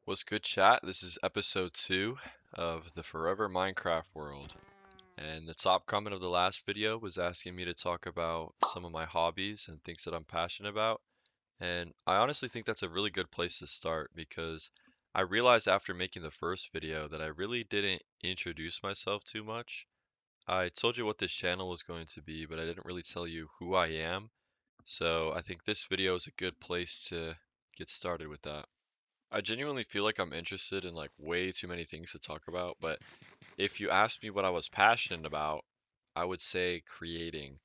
What's good, chat? This is episode 2 of the Forever Minecraft world. And the top comment of the last video was asking me to talk about some of my hobbies and things that I'm passionate about. And I honestly think that's a really good place to start because I realized after making the first video that I really didn't introduce myself too much. I told you what this channel was going to be, but I didn't really tell you who I am. So I think this video is a good place to get started with that. I genuinely feel like I'm interested in like way too many things to talk about, but if you asked me what I was passionate about, I would say creating.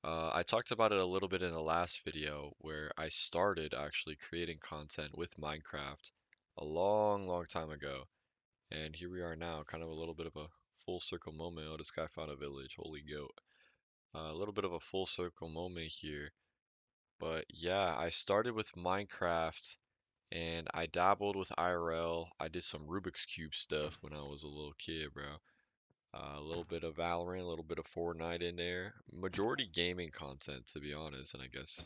I talked about it a little bit in the last video where I started actually creating content with Minecraft a long, long time ago. And here we are now, kind of a little bit of a full circle moment. Oh, this guy found a village, holy goat. A little bit of a full circle moment here. But yeah, I started with Minecraft and I dabbled with IRL. I did some Rubik's Cube stuff when I was a little kid, bro. A little bit of Valorant, a little bit of Fortnite in there. Majority gaming content, to be honest, and I guess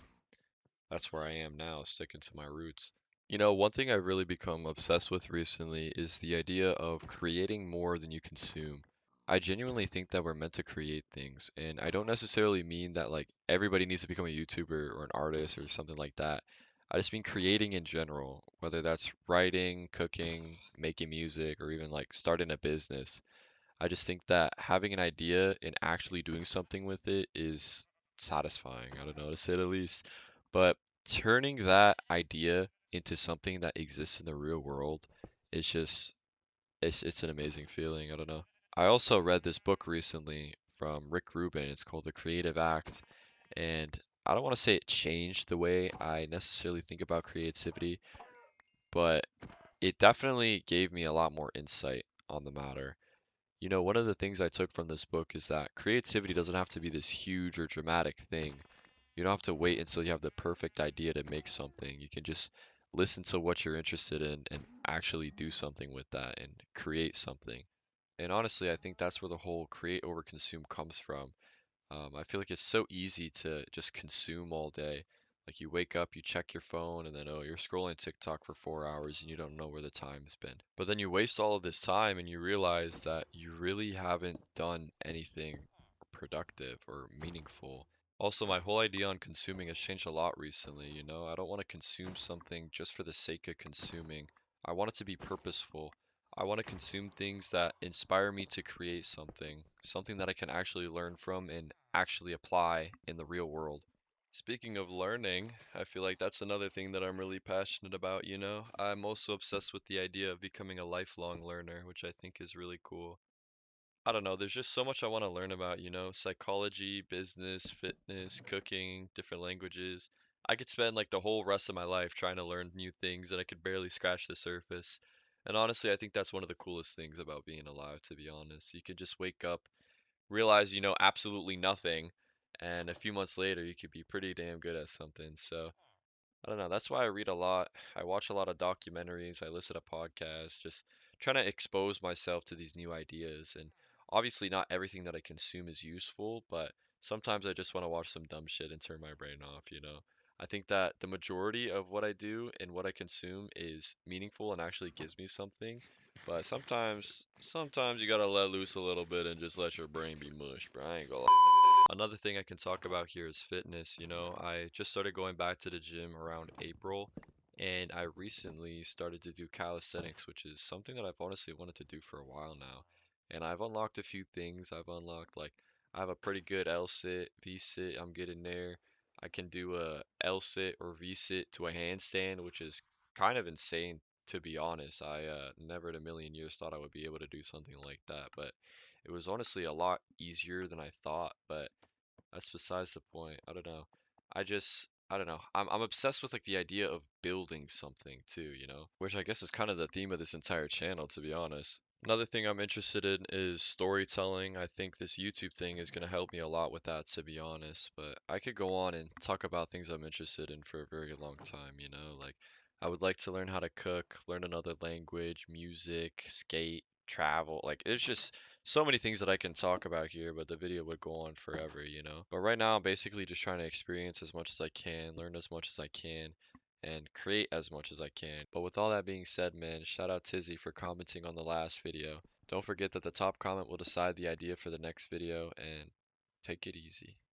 that's where I am now, sticking to my roots. One thing I've really become obsessed with recently is the idea of creating more than you consume. I genuinely think that we're meant to create things, and I don't necessarily mean that like everybody needs to become a YouTuber or an artist or something like that. I just mean creating in general, whether that's writing, cooking, making music, or even like starting a business. I just think that having an idea and actually doing something with it is satisfying. I don't know, to say the least. But turning that idea into something that exists in the real world is just it's an amazing feeling. I don't know. I also read this book recently from Rick Rubin. It's called The Creative Act, and I don't want to say it changed the way I necessarily think about creativity, but it definitely gave me a lot more insight on the matter. One of the things I took from this book is that creativity doesn't have to be this huge or dramatic thing. You don't have to wait until you have the perfect idea to make something. You can just listen to what you're interested in and actually do something with that and create something. And honestly, I think that's where the whole create over consume comes from. I feel like it's so easy to just consume all day. Like you wake up, you check your phone, and then oh, you're scrolling TikTok for 4 hours and you don't know where the time's been. But then you waste all of this time and you realize that you really haven't done anything productive or meaningful. Also, my whole idea on consuming has changed a lot recently, I don't want to consume something just for the sake of consuming. I want it to be purposeful. I want to consume things that inspire me to create something, something that I can actually learn from and actually apply in the real world. Speaking of learning, I feel like that's another thing that I'm really passionate about. I'm also obsessed with the idea of becoming a lifelong learner, which I think is really cool. I don't know, there's just so much I want to learn about, psychology, business, fitness, cooking, different languages. I could spend like the whole rest of my life trying to learn new things and I could barely scratch the surface. And honestly, I think that's one of the coolest things about being alive, to be honest. You could just wake up, realize you know absolutely nothing, and a few months later you could be pretty damn good at something. So, I don't know. That's why I read a lot. I watch a lot of documentaries. I listen to podcasts, just trying to expose myself to these new ideas. And obviously, not everything that I consume is useful, but sometimes I just want to watch some dumb shit and turn my brain off. I think that the majority of what I do and what I consume is meaningful and actually gives me something. But sometimes you gotta let loose a little bit and just let your brain be mush, bro. I ain't gonna lie. Another thing I can talk about here is fitness. I just started going back to the gym around April, and I recently started to do calisthenics, which is something that I've honestly wanted to do for a while now. And I've unlocked a few things. I've unlocked like I have a pretty good L sit, V sit. I'm getting there. I can do a L sit or V sit to a handstand, which is kind of insane to be honest. I never in a million years thought I would be able to do something like that, but it was honestly a lot easier than I thought, but that's besides the point. I don't know. I don't know. I'm obsessed with like the idea of building something too, which I guess is kind of the theme of this entire channel, to be honest. Another thing I'm interested in is storytelling. I think this YouTube thing is going to help me a lot with that, to be honest. But I could go on and talk about things I'm interested in for a very long time. Like I would like to learn how to cook, learn another language, music, skate, travel. Like it's just so many things that I can talk about here, but the video would go on forever. But right now I'm basically just trying to experience as much as I can, learn as much as I can, and create as much as I can. But with all that being said, man, shout out Tizzy for commenting on the last video. Don't forget that the top comment will decide the idea for the next video, and take it easy.